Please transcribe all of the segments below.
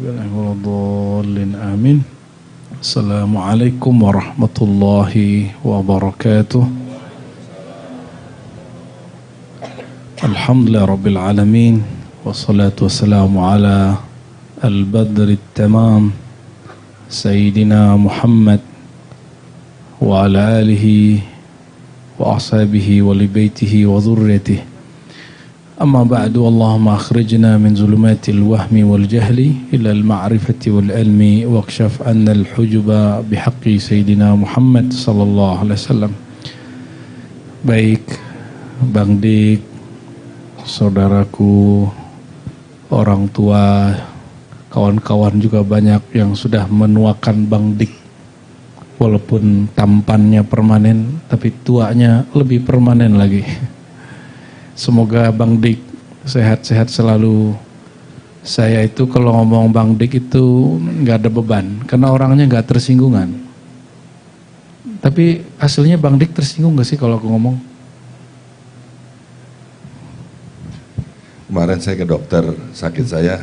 Waladhdallin amin. Assalamualaikum warahmatullahi wabarakatuh. Alhamdulillah rabbil alamin. Wassalatu wassalamu ala al-badri tamam Sayyidina Muhammad wa ala alihi wa ashabihi wa li baitihi wa dhurriyyatihi. Amma ba'du, Allahumma akhrijna min zulumatil wahmi wal jahli ila al-ma'rifati wal ilmi waqshaf anna al-hujuba bihaqqi Sayyidina Muhammad sallallahu alaihi wasallam. Baik Bang Dik, saudaraku, orang tua, kawan-kawan juga banyak yang sudah menuakan Bang Dik. Walaupun tampannya permanen, tapi tuanya lebih permanen lagi. Semoga Bang Dik sehat-sehat selalu. Saya itu kalau ngomong Bang Dik itu nggak ada beban, karena orangnya nggak tersinggungan. Tapi hasilnya Bang Dik tersinggung nggak sih kalau aku ngomong? Kemarin saya ke dokter, sakit saya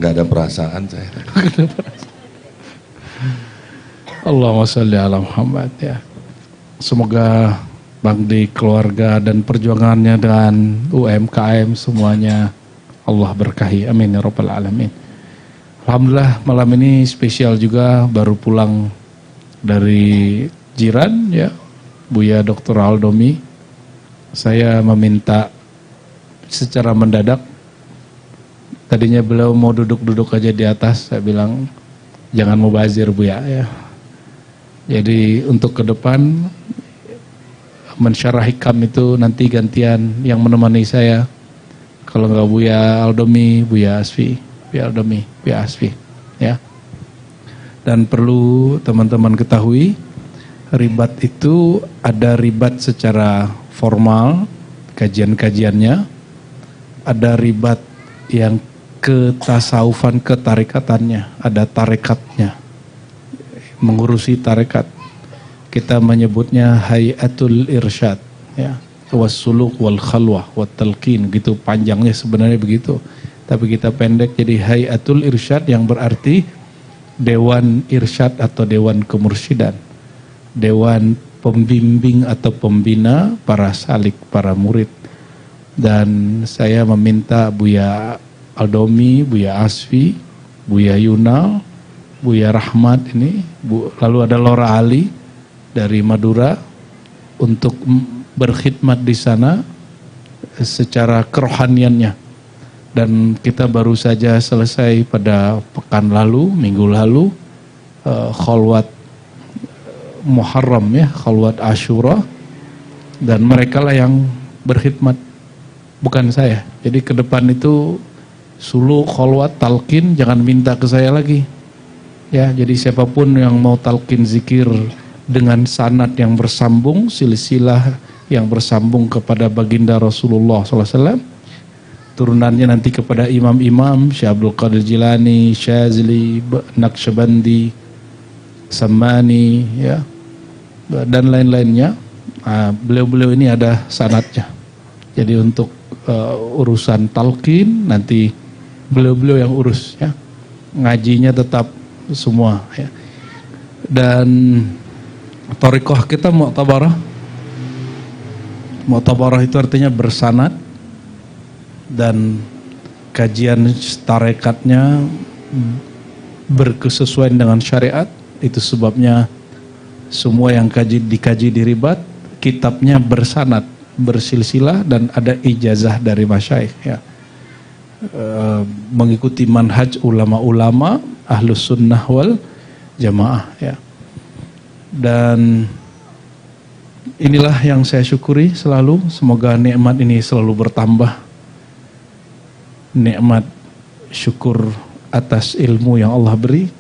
nggak ada perasaan saya. Allahumma sholli ala Muhammad ya. Semoga Bang Dik, keluarga dan perjuangannya dengan UMKM semuanya Allah berkahi. Amin ya rabbal alamin. Alhamdulillah malam ini spesial juga, baru pulang dari jiran ya, Buya Dr. Aldomi. Saya meminta secara mendadak, tadinya beliau mau duduk-duduk aja di atas, saya bilang jangan mubazir Buya ya. Jadi untuk ke depan mensyarah hikam itu nanti gantian yang menemani saya. Kalau nggak Buya Aldomi, Buya Asfi, Buya Aldomi, Buya Asfi ya. Dan perlu teman-teman ketahui, ribat itu ada ribat secara formal, kajian-kajiannya. Ada ribat yang ketasawufan, ketarikatannya, ada tarekatnya, mengurusi tarekat. Kita menyebutnya hayatul irsyad ya, wassuluk wal khalwah wat talqin, gitu panjangnya sebenarnya begitu. Tapi kita pendek jadi hayatul irsyad, yang berarti dewan irsyad atau dewan kemursyidaan. Dewan pembimbing atau pembina para salik, para murid. Dan saya meminta Buya Aldomi, Buya Asfi, Buya Yunal, Buya Rahmat ini, lalu ada Lora Ali dari Madura untuk berkhidmat di sana secara kerohaniannya. Dan kita baru saja selesai pada pekan lalu, minggu lalu, khalwat Muharram ya, khalwat Ashura, dan mereka lah yang berkhidmat, bukan saya. Jadi ke depan itu suluk, khalwat, talqin jangan minta ke saya lagi ya. Jadi siapapun yang mau talqin zikir dengan sanad yang bersambung, silsilah yang bersambung kepada baginda Rasulullah SAW, turunannya nanti kepada imam-imam Syekh Abdul Qadir Jilani, Syazili, Naqsyabandi, Sammani ya, dan lain-lainnya. Beliau-beliau ini ada sanadnya. Jadi untuk urusan talqin nanti beliau-beliau yang urus ya. Ngajinya tetap semua ya. Dan thariqah kita mu'tabarah. Mu'tabarah itu artinya bersanad, dan kajian tarekatnya berkesesuaian dengan syariat. Itu sebabnya semua yang dikaji di ribat, kitabnya bersanad, bersilsilah, dan ada ijazah dari masyayikh ya. Mengikuti manhaj ulama-ulama ahlus sunnah wal jamaah ya. Dan inilah yang saya syukuri selalu. Semoga nikmat ini selalu bertambah. Nikmat syukur atas ilmu yang Allah beri,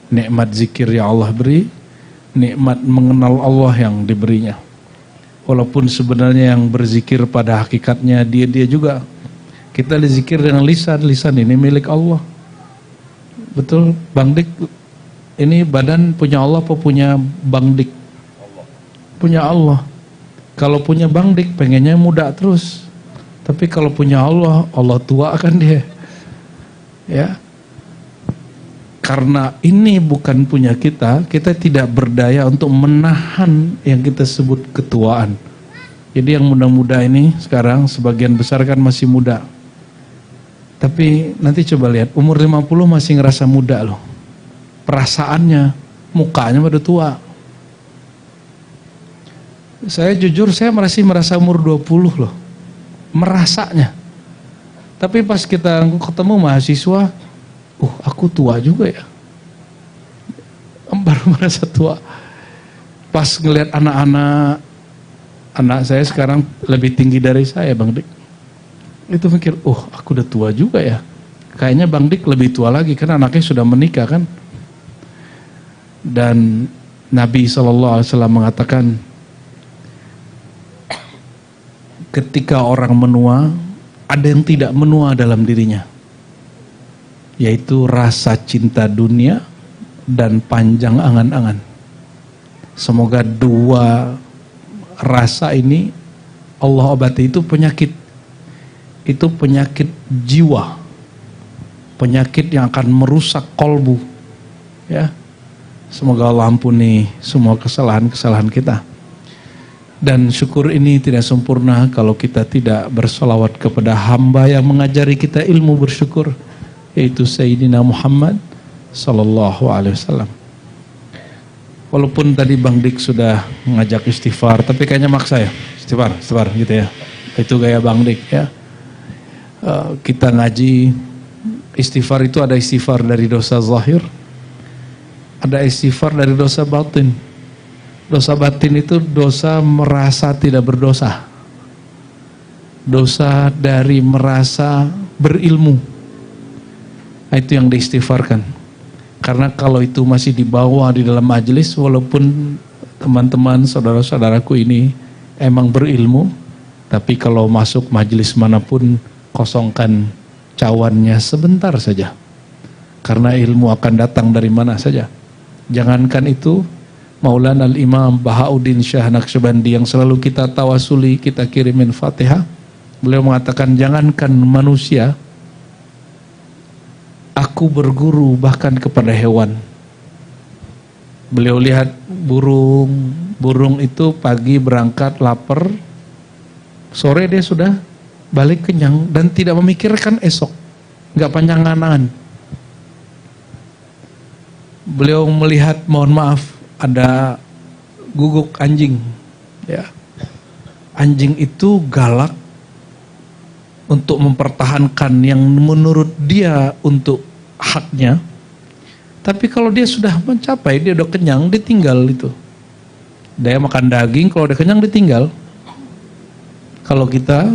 nikmat zikir yang Allah beri, nikmat mengenal Allah yang diberinya. Walaupun sebenarnya yang berzikir pada hakikatnya dia juga. Kita zikir dengan lisan ini milik Allah. Betul Bang Dik? Ini badan punya Allah apa punya Bang Dik? Allah. Punya Allah. Kalau punya Bang Dik pengennya muda terus. Tapi kalau punya Allah, Allah tua kan dia. Ya. karena ini bukan punya kita, kita tidak berdaya untuk menahan yang kita sebut ketuaan. Jadi yang muda-muda ini sekarang sebagian besar kan masih muda. Tapi nanti coba lihat, umur 50 masih ngerasa muda loh. Perasaannya, mukanya udah tua. Saya jujur, saya masih merasa umur 20 loh. Merasanya. Tapi pas kita ketemu mahasiswa, aku tua juga ya. Baru merasa tua. Pas ngelihat anak saya sekarang lebih tinggi dari saya, Bang Dik. Itu mikir, aku udah tua juga ya. Kayaknya Bang Dik lebih tua lagi, karena anaknya sudah menikah kan. Dan Nabi SAW mengatakan, ketika orang menua, ada yang tidak menua dalam dirinya, yaitu rasa cinta dunia dan panjang angan-angan. Semoga dua rasa ini Allah obati. Itu penyakit jiwa, penyakit yang akan merusak kolbu, ya. Semoga Allah ampuni semua kesalahan-kesalahan kita. Dan syukur ini tidak sempurna kalau kita tidak bersolawat kepada hamba yang mengajari kita ilmu bersyukur, yaitu Sayyidina Muhammad sallallahu alaihi wasallam. Walaupun tadi Bang Dik sudah mengajak istighfar, tapi kayaknya maksa ya, istighfar gitu ya. Itu gaya Bang Dik ya. Kita ngaji istighfar itu ada istighfar dari dosa zahir, ada istighfar dari dosa batin. Dosa batin itu dosa merasa tidak berdosa. Dosa dari merasa berilmu. Nah, itu yang diistighfarkan. Karena kalau itu masih dibawa di dalam majelis, walaupun teman-teman, saudara-saudaraku ini emang berilmu, tapi kalau masuk majelis manapun, kosongkan cawannya sebentar saja. Karena ilmu akan datang dari mana saja. Jangankan itu, Maulana Al-Imam Bahauddin Syah Naqsyabandi yang selalu kita tawasuli, kita kirimin Fatihah. Beliau mengatakan, jangankan manusia, aku berguru bahkan kepada hewan. Beliau lihat burung itu pagi berangkat lapar, sore dia sudah balik kenyang dan tidak memikirkan esok, nggak panjang angan. Beliau melihat, mohon maaf, ada guguk anjing, ya. Anjing itu galak untuk mempertahankan yang menurut dia untuk haknya. Tapi kalau dia sudah mencapai, dia udah kenyang, dia tinggal itu. Dia makan daging, kalau udah kenyang ditinggal. Kalau kita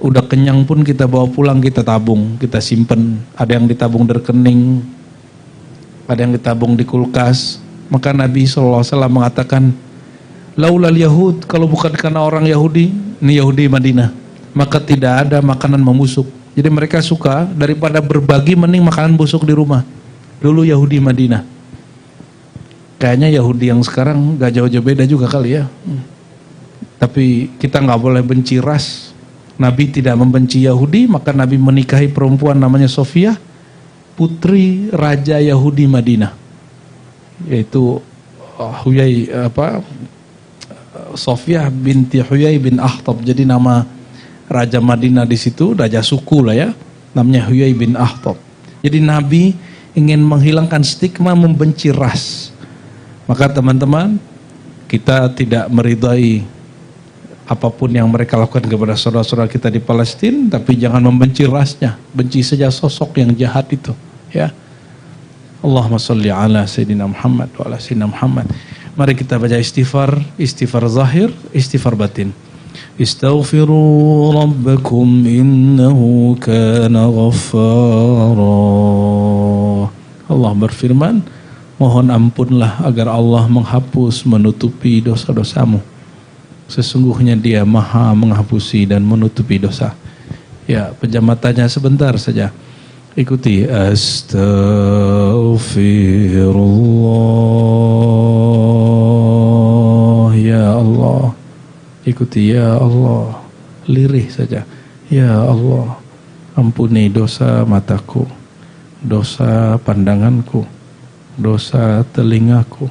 udah kenyang pun kita bawa pulang, kita tabung, kita simpen. Ada yang ditabung di rekening, ada yang ditabung di kulkas. Maka Nabi SAW mengatakan, laulal Yahud, kalau bukan karena orang Yahudi, ini Yahudi Madinah, maka tidak ada makanan membusuk. Jadi mereka suka daripada berbagi, mending makanan busuk di rumah. Dulu Yahudi Madinah. Kayaknya Yahudi yang sekarang gak jauh-jauh beda juga kali ya. Tapi kita gak boleh benci ras. Nabi tidak membenci Yahudi, maka Nabi menikahi perempuan namanya Sofia, putri Raja Yahudi Madinah. Yaitu Sofiyah binti Huyai bin Akhtab. Jadi nama Raja Madinah di situ, raja suku lah ya, namanya Huyai bin Akhtab. Jadi Nabi ingin menghilangkan stigma membenci ras. Maka teman-teman, kita tidak meridai apapun yang mereka lakukan kepada saudara-saudara kita di Palestina, tapi jangan membenci rasnya, benci saja sosok yang jahat itu, ya. Allahumma salli ala Sayyidina Muhammad wa ala Sayyidina Muhammad. Mari kita baca istighfar, istighfar zahir, istighfar batin. Istaghfiru rabbakum innahu kana ghaffara. Allah berfirman, mohon ampunlah agar Allah menghapus, menutupi dosa-dosamu. Sesungguhnya Dia Maha menghapusi dan menutupi dosa. Ya, penjamatannya sebentar saja. Ikuti. Astaghfirullah. Ya Allah. Ikuti. Ya Allah. Lirih saja. Ya Allah. Ampuni dosa mataku, dosa pandanganku, dosa telingaku,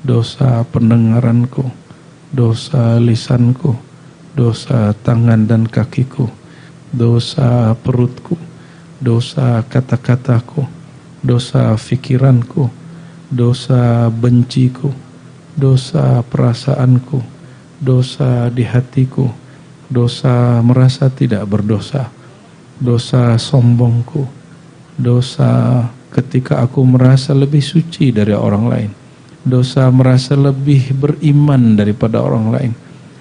dosa pendengaranku, dosa lisanku, dosa tangan dan kakiku, dosa perutku, dosa kata-kataku, dosa fikiranku, dosa benciku, dosa perasaanku, dosa di hatiku, dosa merasa tidak berdosa, dosa sombongku, dosa ketika aku merasa lebih suci dari orang lain, dosa merasa lebih beriman daripada orang lain,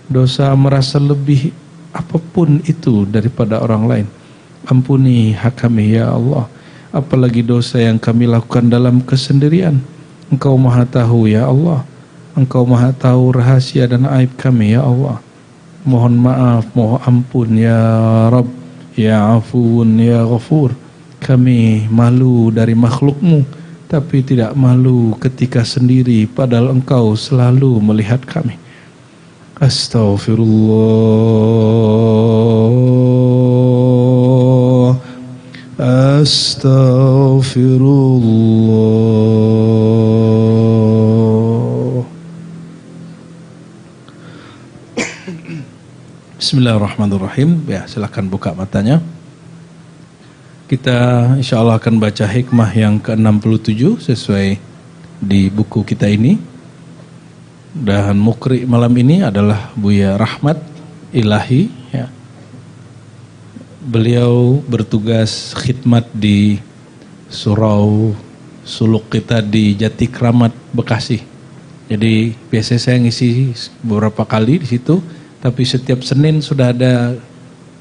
dosa merasa lebih apapun itu daripada orang lain. Ampuni hak kami ya Allah, apalagi dosa yang kami lakukan dalam kesendirian. Engkau maha tahu ya Allah, Engkau maha tahu rahasia dan aib kami ya Allah. Mohon maaf, mohon ampun ya Rabb, ya Afuun, ya Ghafur. Kami malu dari makhlukmu, tapi tidak malu ketika sendiri, padahal Engkau selalu melihat kami. Astaghfirullah, astaghfirullah. Bismillahirrahmanirrahim. Ya, silakan buka matanya. Kita insya Allah akan baca hikmah yang ke-67 sesuai di buku kita ini. Dan mukri malam ini adalah Buya Rahmat Ilahi ya. Beliau bertugas khidmat di surau suluk kita di Jati Kramat, Bekasi. Jadi biasanya saya ngisi beberapa kali di situ, tapi setiap Senin sudah ada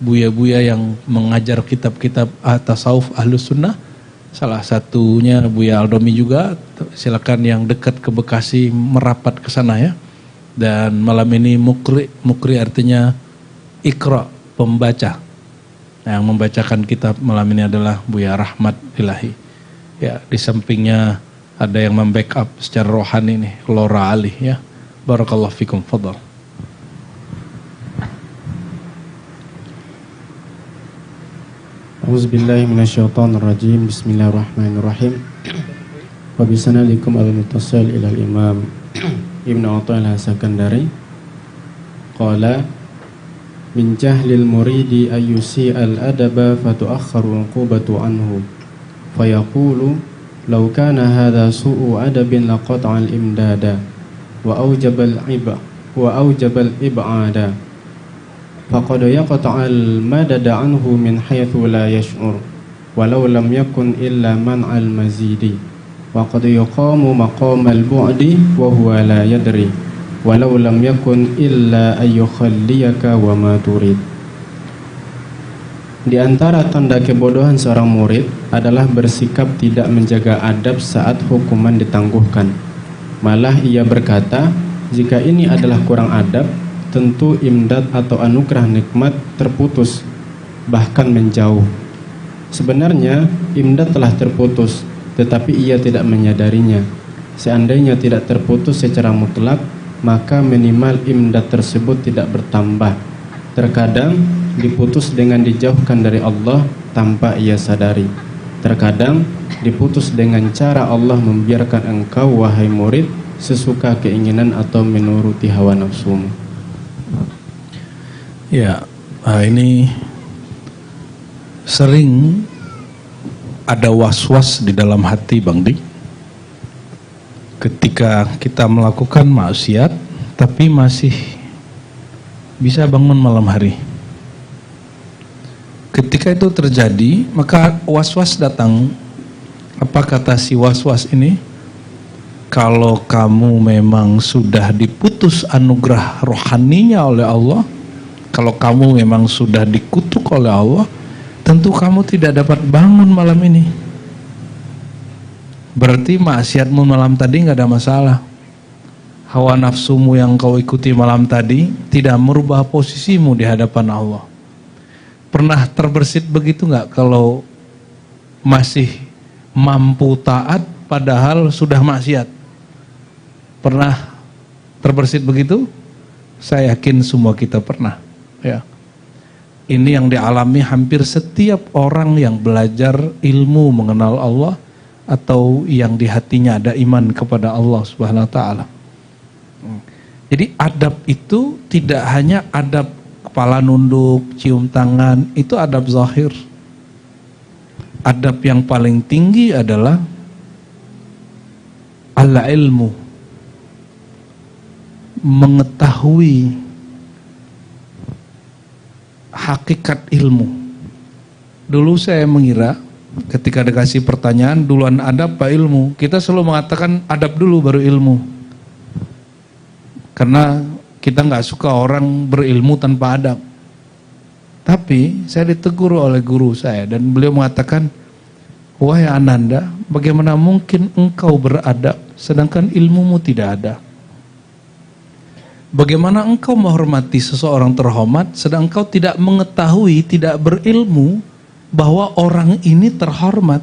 buya-buya yang mengajar kitab-kitab tasawuf Ahlus Sunnah. Salah satunya Buya Aldomi juga. Silakan yang dekat ke Bekasi merapat ke sana ya. Dan malam ini mukri artinya ikra, pembaca. Yang membacakan kitab malam ini adalah Buya Rahmat Ilahi. Ya, di sampingnya ada yang membackup secara rohani nih, Lora Ali ya. Barakallahu fikum, fadhal. A'udzubillahi minasyaitonirrajim. Bismillahirrahmanirrahim. Wa bisanalikum al-muttasil ila al-imam Ibnu Athaillah Sakandari qala min jahlil muridi ayyusi al-adaba fatu'akhkharu uqubatu anhu fayaqulu law kana hadha su'u adabin laqata'a al-imdada wa awjaba al-ib'ada faqad yaqta'al madada anhu min haythu la yash'ur walau lam yakun illa man'al mazidi wa qad yuqamu maqamal bu'di wa huwa la yadri walau lam yakun illa ayyukhalliyaka wa ma turid. Di antara tanda kebodohan seorang murid adalah bersikap tidak menjaga adab saat hukuman ditangguhkan. Malah ia berkata, jika ini adalah kurang adab, tentu imdad atau anugerah nikmat terputus, bahkan menjauh. Sebenarnya imdad telah terputus, tetapi ia tidak menyadarinya. Seandainya tidak terputus secara mutlak, maka minimal imdad tersebut tidak bertambah. Terkadang diputus dengan dijauhkan dari Allah tanpa ia sadari. Terkadang diputus dengan cara Allah membiarkan engkau, wahai murid, sesuka keinginan atau menuruti hawa nafsumu. Ya, ini sering ada was-was di dalam hati Bang Di. Ketika kita melakukan maksiat, tapi masih bisa bangun malam hari. Ketika itu terjadi, maka was-was datang. Apa kata si was-was ini? Kalau kamu memang sudah diputus anugerah rohaninya oleh Allah, kalau kamu memang sudah dikutuk oleh Allah, tentu kamu tidak dapat bangun malam ini. Berarti maksiatmu malam tadi nggak ada masalah. Hawa nafsumu yang kau ikuti malam tadi tidak merubah posisimu di hadapan Allah. Pernah terbersit begitu nggak kalau masih mampu taat padahal sudah maksiat? Pernah terbersit begitu? Saya yakin semua kita pernah. Ya. Ini yang dialami hampir setiap orang yang belajar ilmu mengenal Allah atau yang di hatinya ada iman kepada Allah Subhanahu wa taala. Jadi adab itu tidak hanya adab kepala nunduk, cium tangan, itu adab zahir. Adab yang paling tinggi adalah al-ilmu, mengetahui hakikat ilmu. Dulu saya mengira ketika dikasih pertanyaan duluan adab apa ilmu, kita selalu mengatakan adab dulu baru ilmu. Karena kita nggak suka orang berilmu tanpa adab. Tapi saya ditegur oleh guru saya dan beliau mengatakan, wahai Ananda, bagaimana mungkin engkau beradab sedangkan ilmumu tidak ada? Bagaimana engkau menghormati seseorang terhormat sedang engkau tidak mengetahui, tidak berilmu bahwa orang ini terhormat?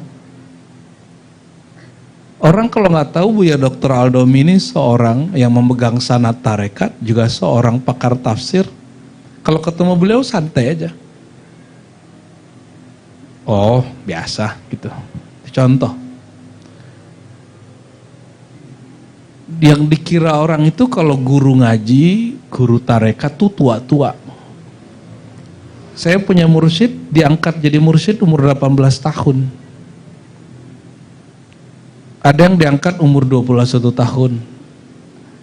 Orang kalau nggak tahu Buya Dr. Aldomi ini seorang yang memegang sanad tarekat, juga seorang pakar tafsir. Kalau ketemu beliau santai aja. Oh, biasa gitu. Contoh. Yang dikira orang itu kalau guru ngaji, guru tarekat tuh tua-tua. Saya punya mursyid, diangkat jadi mursyid umur 18 tahun. Ada yang diangkat umur 21 tahun.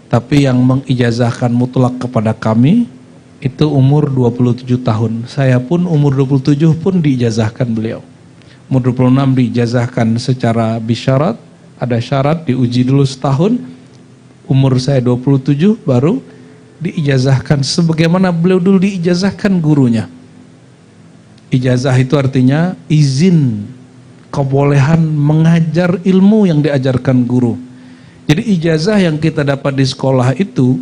Tapi yang mengijazahkan mutlak kepada kami itu umur 27 tahun. Saya pun umur 27 pun diijazahkan beliau. Umur 26 diijazahkan secara bisyarat, ada syarat diuji dulu setahun. Umur saya 27 baru diijazahkan sebagaimana beliau dulu diijazahkan gurunya. Ijazah itu artinya izin, kebolehan mengajar ilmu yang diajarkan guru. Jadi ijazah yang kita dapat di sekolah itu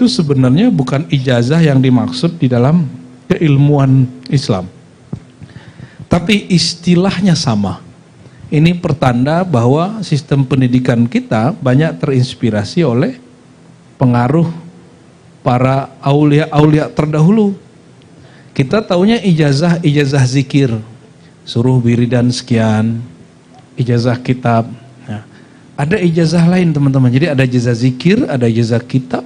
sebenarnya bukan ijazah yang dimaksud di dalam keilmuan Islam. Tapi istilahnya sama. Ini pertanda bahwa sistem pendidikan kita banyak terinspirasi oleh pengaruh para aulia-aulia terdahulu. Kita taunya ijazah zikir. Suruh wiridan sekian, ijazah kitab. Nah, ada ijazah lain teman-teman. Jadi ada ijazah zikir, ada ijazah kitab.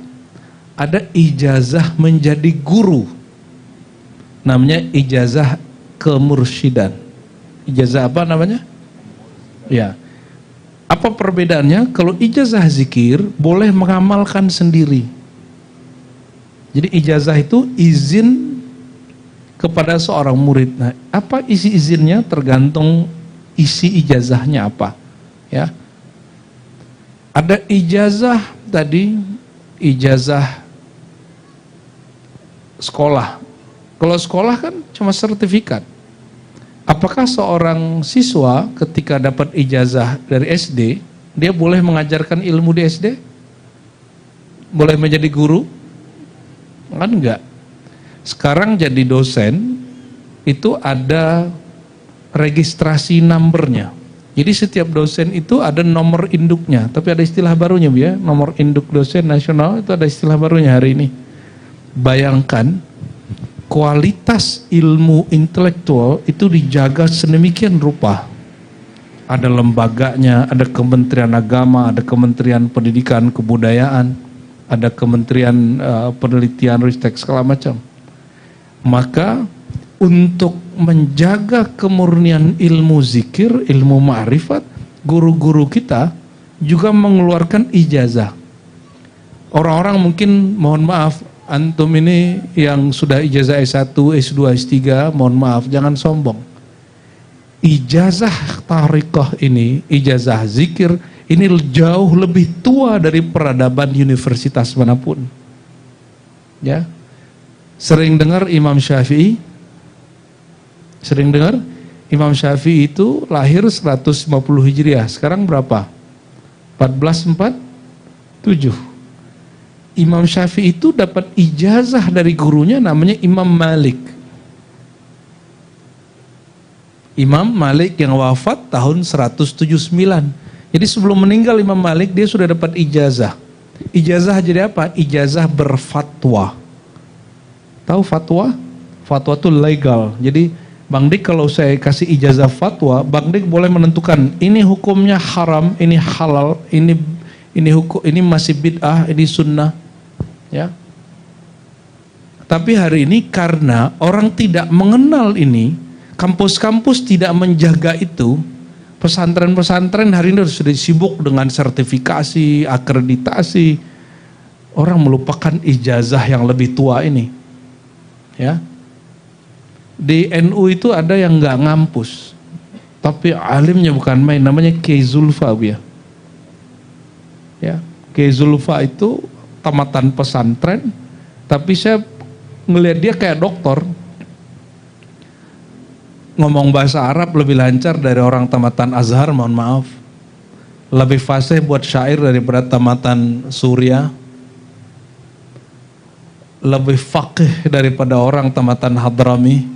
Ada ijazah menjadi guru, namanya ijazah kemursyidan. Ijazah apa namanya? Ya. Apa perbedaannya? Kalau ijazah zikir boleh mengamalkan sendiri. Jadi ijazah itu izin kepada seorang murid. Nah, apa isi izinnya tergantung isi ijazahnya apa. Ya. Ada ijazah tadi, ijazah sekolah. Kalau sekolah kan cuma sertifikat. Apakah seorang siswa ketika dapat ijazah dari SD, dia boleh mengajarkan ilmu di SD? Boleh menjadi guru? Kan enggak. Sekarang jadi dosen, itu ada registrasi numbernya. Jadi setiap dosen itu ada nomor induknya, tapi ada istilah barunya ya, nomor induk dosen nasional itu ada istilah barunya hari ini. Bayangkan kualitas ilmu intelektual itu dijaga sedemikian rupa. Ada lembaganya, ada Kementerian Agama, ada Kementerian Pendidikan Kebudayaan, ada Kementerian Penelitian Ristek segala macam. Maka untuk menjaga kemurnian ilmu zikir, ilmu ma'rifat, guru-guru kita juga mengeluarkan ijazah. Orang-orang mungkin mohon maaf, antum ini yang sudah ijazah S1, S2, S3, mohon maaf, jangan sombong. Ijazah tariqah ini, ijazah zikir, ini jauh lebih tua dari peradaban universitas manapun. Ya, sering dengar Imam Syafi'i? Sering dengar? Imam Syafi'i itu lahir 150 Hijriah, sekarang berapa? 1447. Imam Syafi'i itu dapat ijazah dari gurunya namanya Imam Malik. Imam Malik yang wafat tahun 179. Jadi sebelum meninggal Imam Malik dia sudah dapat ijazah. Ijazah jadi apa? Ijazah berfatwa. Tahu fatwa? Fatwa itu legal. Jadi Bang Dik kalau saya kasih ijazah fatwa, Bang Dik boleh menentukan ini hukumnya haram, ini halal, ini masih bid'ah, ini sunnah, ya. Tapi hari ini karena orang tidak mengenal ini, kampus-kampus tidak menjaga itu, pesantren-pesantren hari ini sudah sibuk dengan sertifikasi, akreditasi, orang melupakan ijazah yang lebih tua ini, ya. Di NU itu ada yang nggak ngampus, tapi alimnya bukan main, namanya Kiai Zulfa, ya. Kiai Zulfa itu tamatan pesantren, tapi saya ngelihat dia kayak dokter, ngomong bahasa Arab lebih lancar dari orang tamatan Azhar, mohon maaf, lebih fasih buat syair daripada tamatan Suriah, lebih faqih daripada orang tamatan Hadrami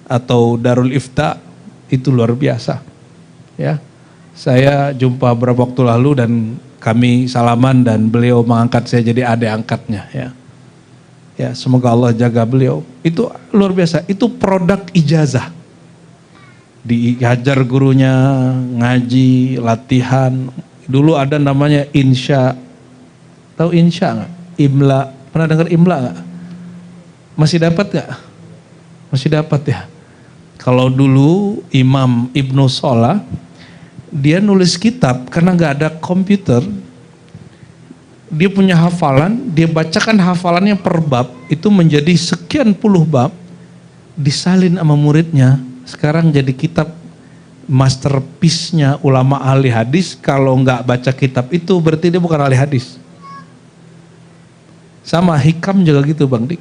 atau Darul Ifta. Itu luar biasa, ya. Saya jumpa beberapa waktu lalu dan kami salaman dan beliau mengangkat saya jadi adik angkatnya, ya. Ya, semoga Allah jaga beliau. Itu luar biasa, itu produk ijazah. Diajar gurunya, ngaji, latihan. Dulu ada namanya insya. Tahu insya nggak? Imla. Pernah dengar imla nggak? Masih dapat nggak? Masih dapat, ya. Kalau dulu Imam Ibnu Sholah, dia nulis kitab karena nggak ada komputer. Dia punya hafalan, dia bacakan hafalannya per bab, itu menjadi sekian puluh bab, disalin sama muridnya. Sekarang jadi kitab masterpiece-nya ulama ahli hadis. Kalau nggak baca kitab itu berarti dia bukan ahli hadis. Sama hikam juga gitu, Bang Dik.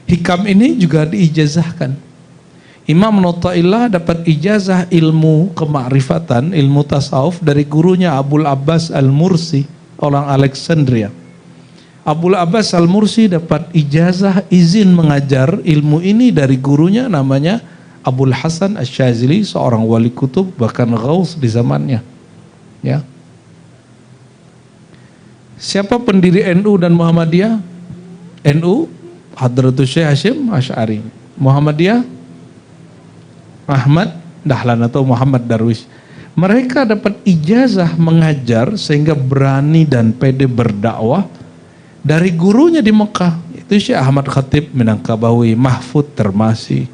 Hikam ini juga diijazahkan. Imam Nuttaillah dapat ijazah ilmu kemakrifatan, ilmu tasawuf dari gurunya Abul Abbas Al-Mursi, orang Alexandria. Abul Abbas Al-Mursi dapat ijazah izin mengajar ilmu ini dari gurunya namanya Abul Hasan Asy-Syadzili, seorang wali kutub bahkan ghaus di zamannya, ya. Siapa pendiri NU dan Muhammadiyah? NU Hadratus Syekh Hasyim Asy'ari. Muhammadiyah Ahmad Dahlan atau Muhammad Darwish. Mereka dapat ijazah mengajar sehingga berani dan pede berdakwah dari gurunya di Mekah. Itu Syekh Ahmad Khatib Minangkabawi, Mahfud Termasi.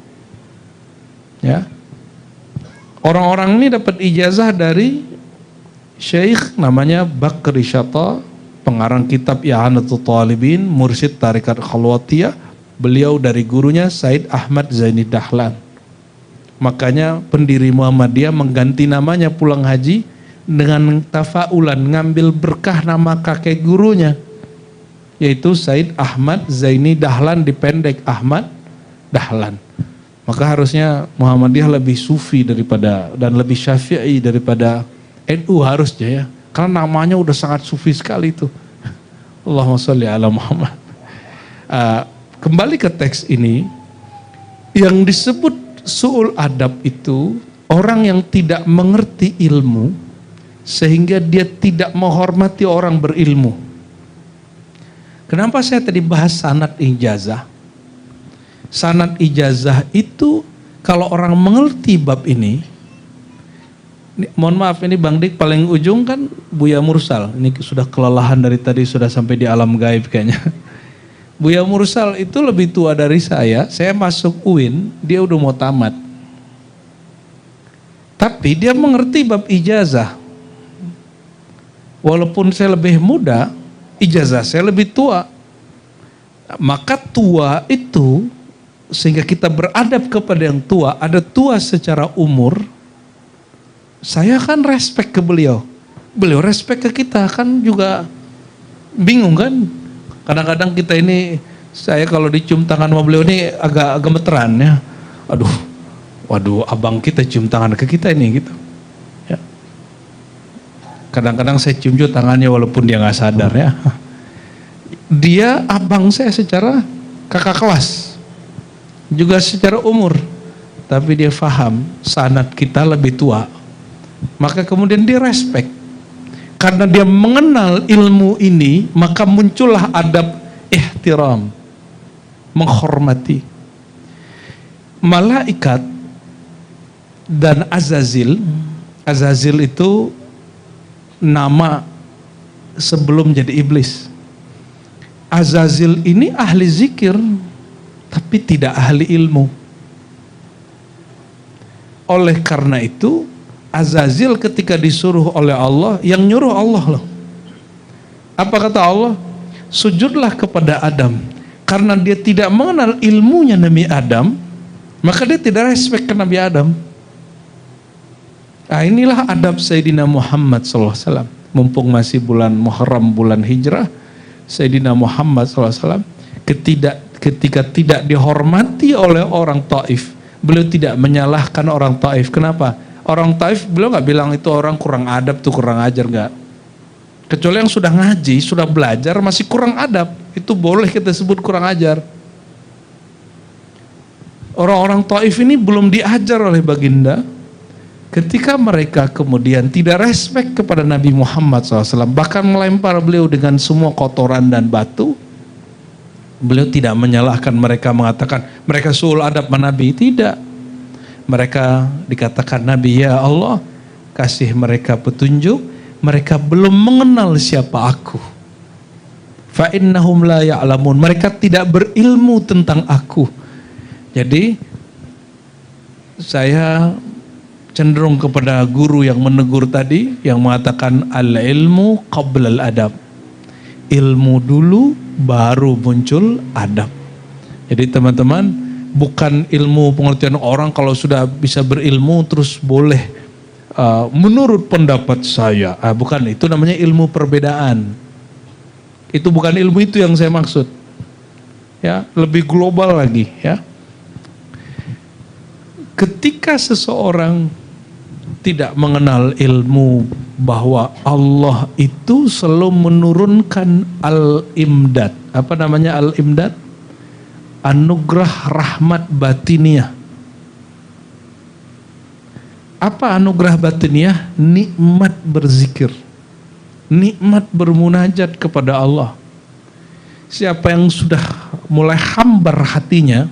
Ya. Orang-orang ini dapat ijazah dari Syekh namanya Bakri Syata, pengarang kitab I'anatul Talibin, mursyid Tarikat Khalwatiyah. Beliau dari gurunya Said Ahmad Zaini Dahlan. Makanya pendiri Muhammadiyah mengganti namanya pulang haji dengan tafaulan, ngambil berkah nama kakek gurunya, yaitu Said Ahmad Zaini Dahlan, dipendek Ahmad Dahlan. Maka harusnya Muhammadiyah lebih sufi daripada dan lebih syafi'i daripada NU harusnya, ya. Karena namanya udah sangat sufi sekali itu. Allahumma sholli ala Muhammad. Kembali ke teks ini, yang disebut su'ul adab itu orang yang tidak mengerti ilmu sehingga dia tidak menghormati orang berilmu. Kenapa saya tadi bahas sanad ijazah? Sanad ijazah itu kalau orang mengerti bab ini, mohon maaf ini Bang Dik paling ujung kan Buya Mursal. Ini sudah kelelahan dari tadi, sudah sampai di alam gaib kayaknya. Buya Mursal itu lebih tua dari saya masuk UIN, dia udah mau tamat. Tapi dia mengerti bab ijazah. Walaupun saya lebih muda, ijazah saya lebih tua. Maka tua itu, sehingga kita beradab kepada yang tua, ada tua secara umur, saya kan respect ke beliau. Beliau respect ke kita, kan juga bingung kan. Kadang-kadang kita ini, saya kalau dicium tangan sama beliau ini agak gemeteran, ya. Waduh, abang kita cium tangan ke kita ini gitu. Ya. Kadang-kadang saya cium juga tangannya walaupun dia nggak sadar, ya. Dia abang saya secara kakak kelas, juga secara umur, tapi dia faham sanad kita lebih tua. Maka kemudian dia respect. Karena dia mengenal ilmu ini, maka muncullah adab ihtiram, menghormati. Malaikat dan Azazil. Azazil itu nama sebelum jadi iblis. Azazil ini ahli zikir, tapi tidak ahli ilmu. Oleh karena itu, Azazil ketika disuruh oleh Allah, yang nyuruh Allah loh. Apa kata Allah? Sujudlah kepada Adam. Karena dia tidak mengenal ilmunya Nabi Adam, maka dia tidak respect ke Nabi Adam. Nah, inilah adab Sayyidina Muhammad SAW. Mumpung masih bulan Muharram, bulan Hijrah, Sayyidina Muhammad SAW ketika tidak dihormati oleh orang Taif, beliau tidak menyalahkan orang Taif. Kenapa? Orang Taif beliau nggak bilang itu orang kurang adab tuh, kurang ajar, nggak. Kecuali yang sudah ngaji, sudah belajar masih kurang adab, itu boleh kita sebut kurang ajar. Orang-orang Taif ini belum diajar oleh baginda. Ketika mereka kemudian tidak respect kepada Nabi Muhammad SAW, bahkan melempar beliau dengan semua kotoran dan batu, beliau tidak menyalahkan mereka, mengatakan mereka suul adab Nabi. Tidak. Mereka dikatakan Nabi, ya Allah, kasih mereka petunjuk, mereka belum mengenal siapa aku. Fa innahum la ya'lamun, mereka tidak berilmu tentang aku. Jadi saya cenderung kepada guru yang menegur tadi, yang mengatakan al-ilmu qabla al-adab. Ilmu dulu baru muncul adab. Jadi teman-teman, bukan ilmu pengertian orang kalau sudah bisa berilmu terus boleh menurut pendapat saya. Bukan, itu namanya ilmu perbedaan. Itu bukan ilmu itu yang saya maksud. Ya, lebih global lagi, ya. Ketika seseorang tidak mengenal ilmu bahwa Allah itu selalu menurunkan al-imdad. Apa namanya al-imdad? Anugerah rahmat batiniah. Apa anugerah batiniah? Nikmat berzikir, nikmat bermunajat kepada Allah. Siapa yang sudah mulai hambar hatinya,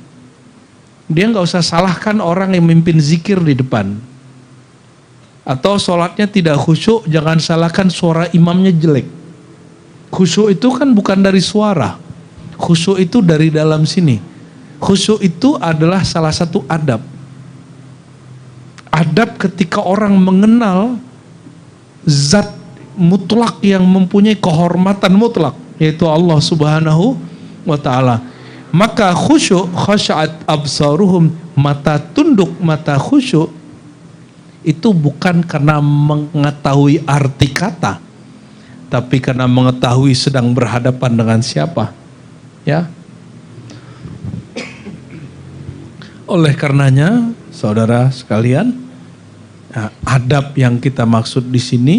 dia nggak usah salahkan orang yang memimpin zikir di depan. Atau sholatnya tidak khusyuk, jangan salahkan suara imamnya jelek. Khusyuk itu kan bukan dari suara. Khusyuk itu dari dalam sini. Khusyuk itu adalah salah satu adab. Adab ketika orang mengenal zat mutlak yang mempunyai kehormatan mutlak, yaitu Allah Subhanahu wa ta'ala. Maka khusyuk, khasyaat absaruhum, mata tunduk, mata khusyuk, itu bukan karena mengetahui arti kata, tapi karena mengetahui sedang berhadapan dengan siapa. Ya. Oleh karenanya, saudara sekalian, adab yang kita maksud di sini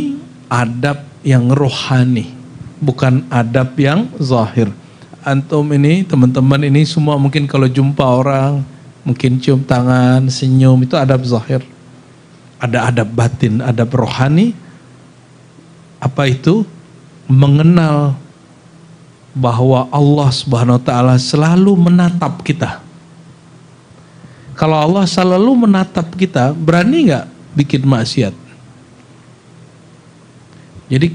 adab yang rohani, bukan adab yang zahir. Antum ini, teman-teman ini semua mungkin kalau jumpa orang, mungkin cium tangan, senyum, itu adab zahir. Ada adab batin, adab rohani. Apa itu? Mengenal bahwa Allah Subhanahu wa ta'ala selalu menatap kita. Kalau Allah selalu menatap kita, berani nggak bikin maksiat? Jadi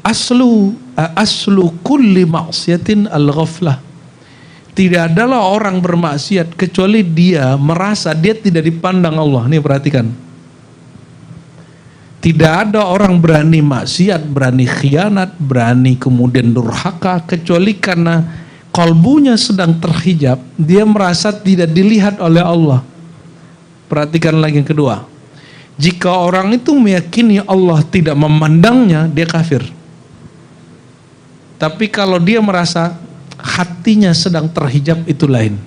aslu kulli maksiatin al-ghaflah. Tidak adalah orang bermaksiat kecuali dia merasa dia tidak dipandang Allah. Nih perhatikan. Tidak ada orang berani maksiat, berani khianat, berani kemudian durhaka, kecuali karena kalbunya sedang terhijab, dia merasa tidak dilihat oleh Allah. Perhatikan lagi yang kedua. Jika orang itu meyakini Allah tidak memandangnya, dia kafir. Tapi kalau dia merasa hatinya sedang terhijab, itu lain.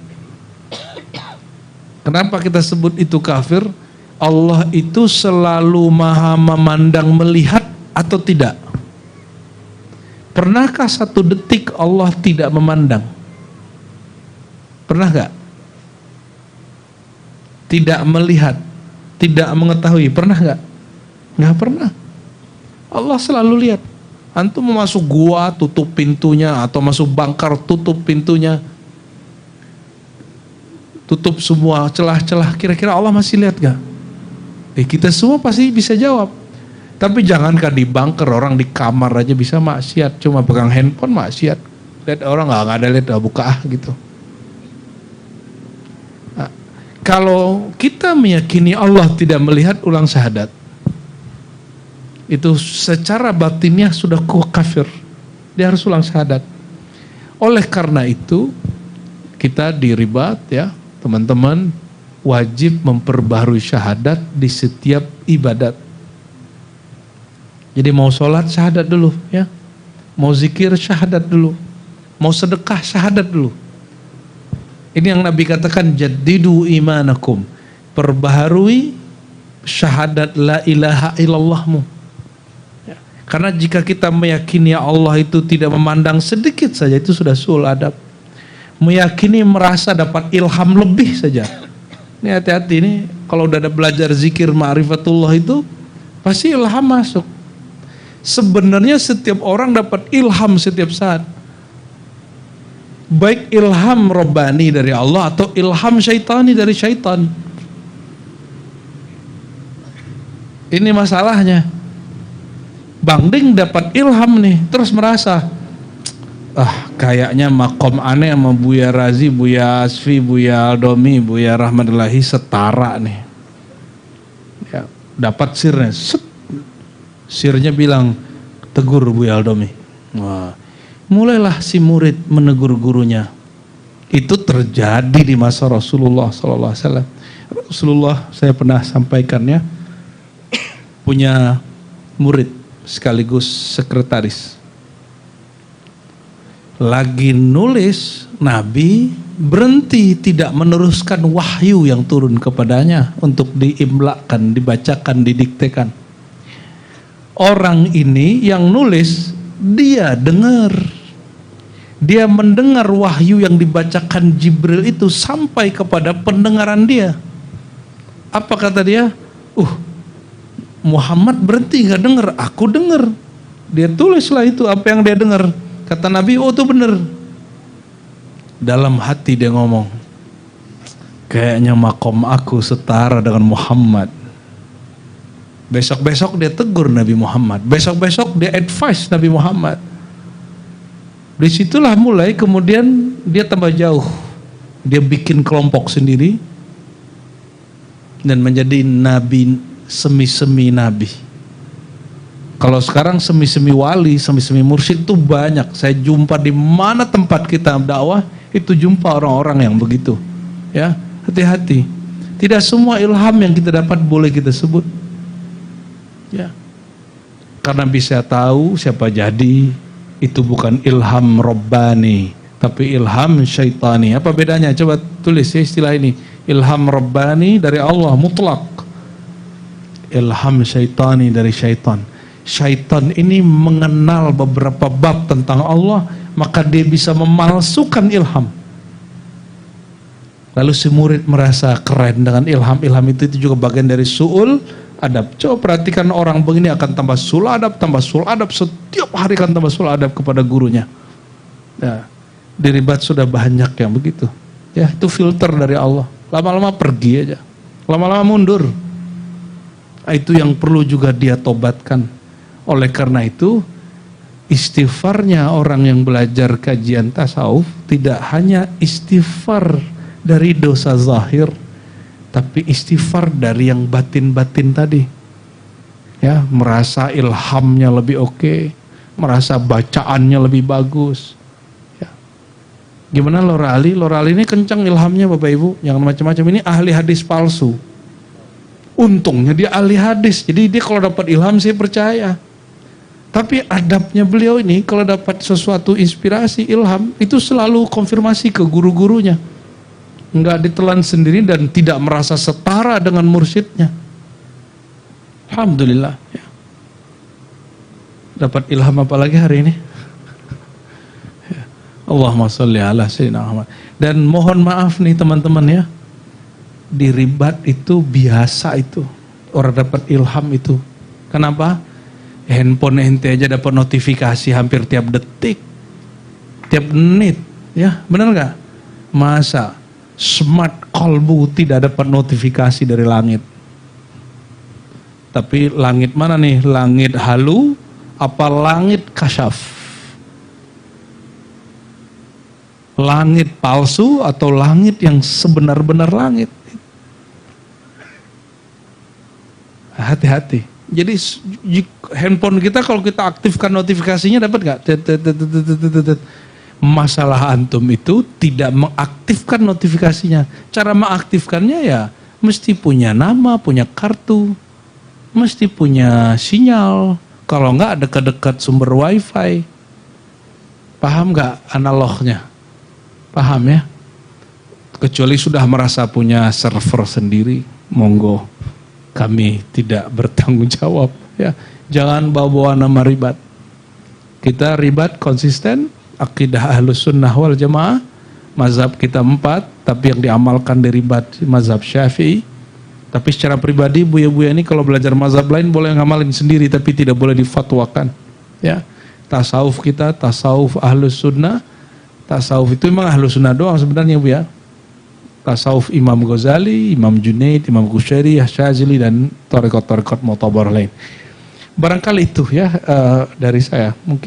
Kenapa kita sebut itu kafir? Allah itu selalu maha memandang, melihat atau tidak? Pernahkah satu detik Allah tidak memandang? Pernah gak? Tidak melihat, tidak mengetahui, pernah gak? Gak pernah. Allah selalu lihat. Antum mau masuk gua, tutup pintunya, atau masuk bangkar, tutup pintunya, tutup semua celah-celah, kira-kira Allah masih lihat gak? Kita semua pasti bisa jawab. Tapi jangankan di bunker, orang di kamar aja bisa maksiat. Cuma pegang handphone maksiat. Lihat orang nggak ada lihat, buka gitu. Nah, kalau kita meyakini Allah tidak melihat, ulang syahadat. Itu secara batinnya sudah kafir. Dia harus ulang syahadat. Oleh karena itu, kita diribat ya, teman-teman wajib memperbaharui syahadat di setiap ibadat. Jadi mau sholat syahadat dulu ya, mau zikir syahadat dulu, mau sedekah syahadat dulu. Ini yang Nabi katakan, jaddidu imanakum, perbaharui syahadat la ilaha illallahmu. Ya. Karena jika kita meyakini Allah itu tidak memandang sedikit saja, itu sudah suul adab. Meyakini merasa dapat ilham lebih saja. Ini hati-hati ini, kalau udah ada belajar zikir ma'rifatullah itu pasti ilham masuk. Sebenarnya setiap orang dapat ilham setiap saat. Baik ilham robbani dari Allah atau ilham syaitani dari syaitan. Ini masalahnya. Bang Ding dapat ilham nih, terus merasa, kayaknya makom aneh sama Buya Razi, Buya Asfi, Buya Aldomi, Buya Rahmatullahi setara nih. Ya, dapat sirnya, sirnya bilang, tegur Buya Aldomi. Wah, mulailah si murid menegur gurunya. Itu terjadi di masa Rasulullah SAW. Rasulullah, saya pernah sampaikannya, punya murid sekaligus sekretaris. Lagi nulis, Nabi berhenti tidak meneruskan wahyu yang turun kepadanya untuk diimlakan, dibacakan, didiktekan. Orang ini yang nulis, dia dengar. Dia mendengar wahyu yang dibacakan Jibril itu sampai kepada pendengaran dia. Apa kata dia? Muhammad berhenti gak dengar, aku dengar. Dia tulislah itu apa yang dia dengar. Kata Nabi, itu benar. Dalam hati dia ngomong, kayaknya makom aku setara dengan Muhammad. Besok-besok dia tegur Nabi Muhammad. Besok-besok dia advice Nabi Muhammad. Disitulah mulai kemudian dia tambah jauh. Dia bikin kelompok sendiri dan menjadi nabi, semi-semi nabi. Kalau sekarang semi-semi wali, semi-semi mursyid itu banyak. Saya jumpa di mana tempat kita dakwah, itu jumpa orang-orang yang begitu. Ya, hati-hati. Tidak semua ilham yang kita dapat boleh kita sebut. Ya. Karena bisa tahu siapa jadi, itu bukan ilham robbani, tapi ilham syaitani. Apa bedanya? Coba tulis ya istilah ini. Ilham robbani dari Allah mutlak. Ilham syaitani dari syaitan. Syaitan ini mengenal beberapa bab tentang Allah, maka dia bisa memalsukan ilham. Lalu si murid merasa keren dengan ilham. Ilham itu juga bagian dari su'ul adab. Coba perhatikan orang begini akan tambah sul adab, setiap hari akan tambah sul adab kepada gurunya. Ya, di ribat sudah banyak yang begitu. Ya, itu filter dari Allah. Lama-lama pergi aja, lama-lama mundur. Itu yang perlu juga dia tobatkan. Oleh karena itu, istighfarnya orang yang belajar kajian tasawuf tidak hanya istighfar dari dosa zahir, tapi istighfar dari yang batin-batin tadi. Ya, merasa ilhamnya lebih oke, merasa bacaannya lebih bagus. Ya. Gimana Lora Ali? Lora Ali ini kencang ilhamnya Bapak Ibu, jangan macam-macam. Ini ahli hadis palsu. Untungnya dia ahli hadis, jadi dia kalau dapat ilham saya percaya. Tapi adabnya beliau ini kalau dapat sesuatu inspirasi, ilham, itu selalu konfirmasi ke guru-gurunya. Enggak ditelan sendiri dan tidak merasa setara dengan mursyidnya. Alhamdulillah. Ya. Dapat ilham apa lagi hari ini? Ya. Allahumma sholli ala sayyidina Muhammad. Dan mohon maaf nih teman-teman ya, di ribat itu biasa itu orang dapat ilham itu. Kenapa? Handphone ente aja dapat notifikasi hampir tiap detik, tiap menit, ya benar nggak? Masa smart kolbu tidak dapat notifikasi dari langit? Tapi langit mana nih? Langit halu apa langit kasyaf? Langit palsu atau langit yang sebenar-benar langit? Hati-hati. Jadi handphone kita kalau kita aktifkan notifikasinya dapat nggak? Masalah antum itu tidak mengaktifkan notifikasinya. Cara mengaktifkannya ya mesti punya nama, punya kartu, mesti punya sinyal. Kalau nggak dekat-dekat sumber wifi. Paham nggak analognya? Paham ya? Kecuali sudah merasa punya server sendiri, monggo. Kami tidak bertanggung jawab. Ya, jangan bawa-bawa nama ribat. Kita ribat konsisten, akidah Ahlus Sunnah wal Jamaah, mazhab kita 4, tapi yang diamalkan dari ribat mazhab Syafi'i. Tapi secara pribadi buya-buya ini kalau belajar mazhab lain boleh ngamalin sendiri, tapi tidak boleh difatwakan. Ya, tasawuf kita tasawuf Ahlus Sunnah. Tasawuf itu memang Ahlus Sunnah doang sebenarnya Bu ya. Tasawuf Imam Ghazali, Imam Junaid, Imam Qushairi, Syazili dan tarekat-tarekat mu'tabar lain. Barangkali itu ya dari saya. Mungkin